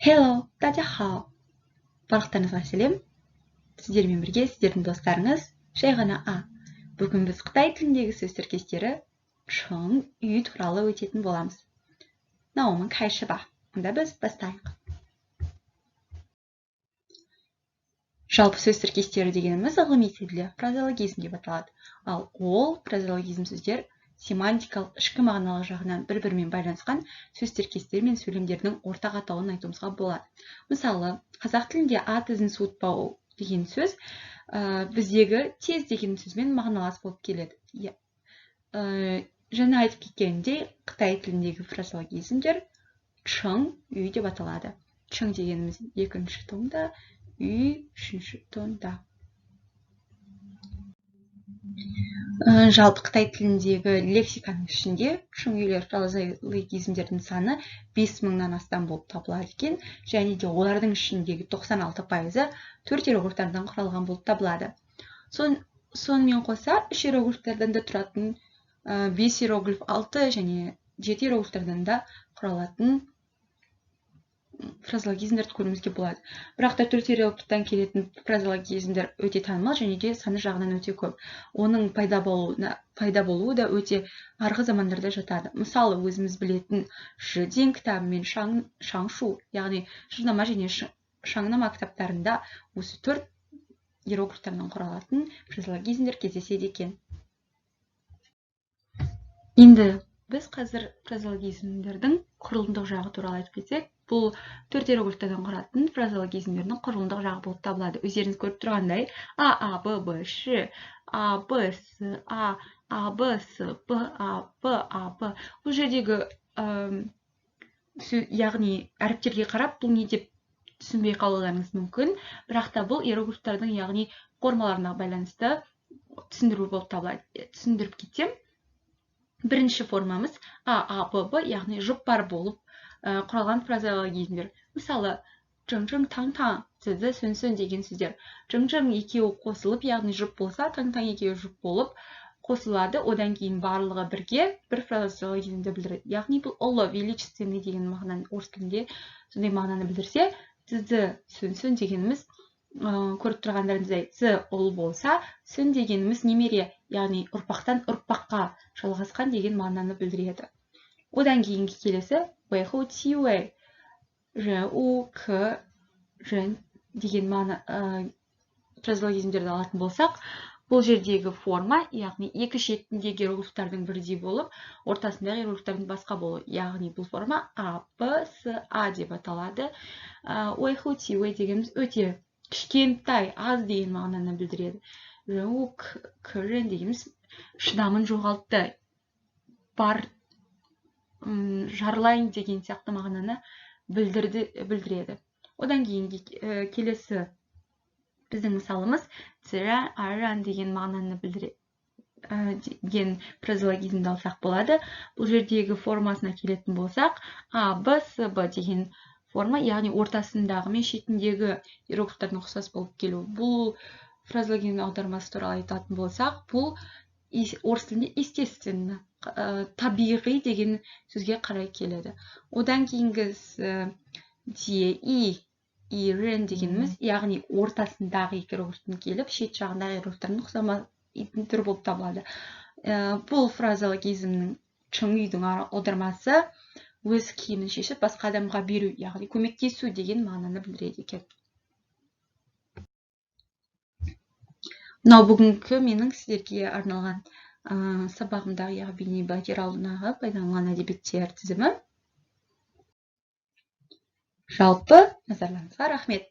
Hello, 大家好. Барлықтарыңызға сәлем. Сіздермен бірге сіздердің достарыңыз жай ғана А. Бүгін біз Қытай тіліндегі сөз тіркестері чың, үй туралы өтетін боламыз. 那我们开始吧. Онда біз бастайық. Жалпы сөз тіркестері дегеніміз ғылыми тілде фразеологизм деп аталады. Ал ол фразеологизм сөздер семантикалық ішкі мағыналық жағынан бір-бірімен байланысқан сөз тіркестері мен сөйлемдердің ортақ атауын айтуымызға болады. Мысалы, қазақ тілінде а тізін суытпау деген сөз біздегі тез деген сөзбен мағыналас болып келеді. Жаңа айтып кеткенімдей, Қытай тіліндегі фразеологизмдер чың, үй деп аталады. Чың дегеніміз екінші тонда, үй үшінші тонда. Жалпы Қытай тіліндегі лексиканың ішінде чың үйлер фразеологизмдердің саны 5000-нан астам болып табылады екен, және де олардың ішіндегі 96%-ы 4 иероглифтардан құралған болып табылады. Сонымен қоса 3 иероглифтардан да тұратын 5 иероглиф, 6 және 7 иероглифтардан да құралатын фразеологизмдерді көруімізге болады. Бірақ та 4 иероглифтан келетін фразеологизмдер өте танымал және де саны жағынан өте көп. Оның пайда болуы да өте арғы замандарда жатады. Мысалы, өзіміз білетін Жиден кітабы мен Шаңшу, яғни жырнама және шаңнама кітаптарында осы 4 иероглифтардан құралатын фразеологизмдер кездеседі екен. Енді біз қазір фразеологизмдердің құрылымдық жағы туралы айтып кетсек, бұл 4 иероглифтардан құралатын фразеологизмдердің құрылымдық жағы болып табылады. Өздеріңіз көріп тұрғандай, А, Б, Б, Ш, А, Б, С, А, Б, С, Б, А, Б, А, Б. Бұл жердегі яғни әріптерге қарап, бұл не деп түсінбей қалуларыңыз мүмкін, бірақ та бұл иероглифтардың яғни формаларына байланысты түсіндіру болып табылады. Түсіндіріп кетсем, бірінші формамыз А, Б, Б, яғни жұп-бар болып құралған фразеологизмдер. Мысалы, жың-жың, таң-таң, цзы, сүн-сүн деген сөздер. Жың-жың екеуі қосылып, яғни жұп болса, таң-таң екеуі жұп болып қосылады, одан кейін барлығы бірге бір фразеологизмді білдіреді. Яғни бұл ұлы, величественный деген мағынаны, орыс тілінде сондай мағынаны білдірсе, цзы, сүн-сүн дегеніміз көріп тұрғандарыңыздай, цзы ұл болса, сүн дегеніміз немере, яғни ұрпақтан ұрпаққа жалғасқан деген мағынаны білдіреді. Одан кейінгі келесі вэйху ти вэй, жэн у к жэн деген фразеологизмдерді алатын болсақ, бұл жердегі форма, яғни екі шетіндегі иероглифтардың бірдей болып, ортасындағы иероглифтардың басқа болуы. Яғни бұл форма А, Б, С, А деп аталады. Вэйху ти вэй дегеніміз өте кішкентай, аз деген мағынаны білдіреді. Жэн у к жэн дегеніміз шыдамын жоғалтты, бар жарлайын деген сияқты мағынаны білдіреді. Одан кейін келесі біздің мысалымыз цзыран, аран деген мағынаны білдірген фразеологизмді алсақ болады. Бұл жердегі формасына келетін болсақ, А, Б, С, Б деген форма, яғни ортасындағы мен шетіндегі иероглифтардың ұқсас болып келу. Бұл фразеологизм аудармасы туралы айтатын болсақ, бұл орыс тілінде естественно, табиғи деген сөзге қарай келеді. Одан кейінгісі де, и, рен дегеніміз, яғни ортасындағы иероглифтің келіп, шет жағындағы иероглифтардың ұқсамайтын түрі болып табылады. Бұл фразеологизмнің чың үйдің аудармасы өз киімін шешіп, басқа адамға беру, яғни көмектесу деген мағынаны білдіреді екен. Мынау бүгінгі менің сіздерге арналған сабағымдағы бейнематериалындағы пайдаланылған әдебиеттер тізімі. Жалпы назарларыңызға рахмет.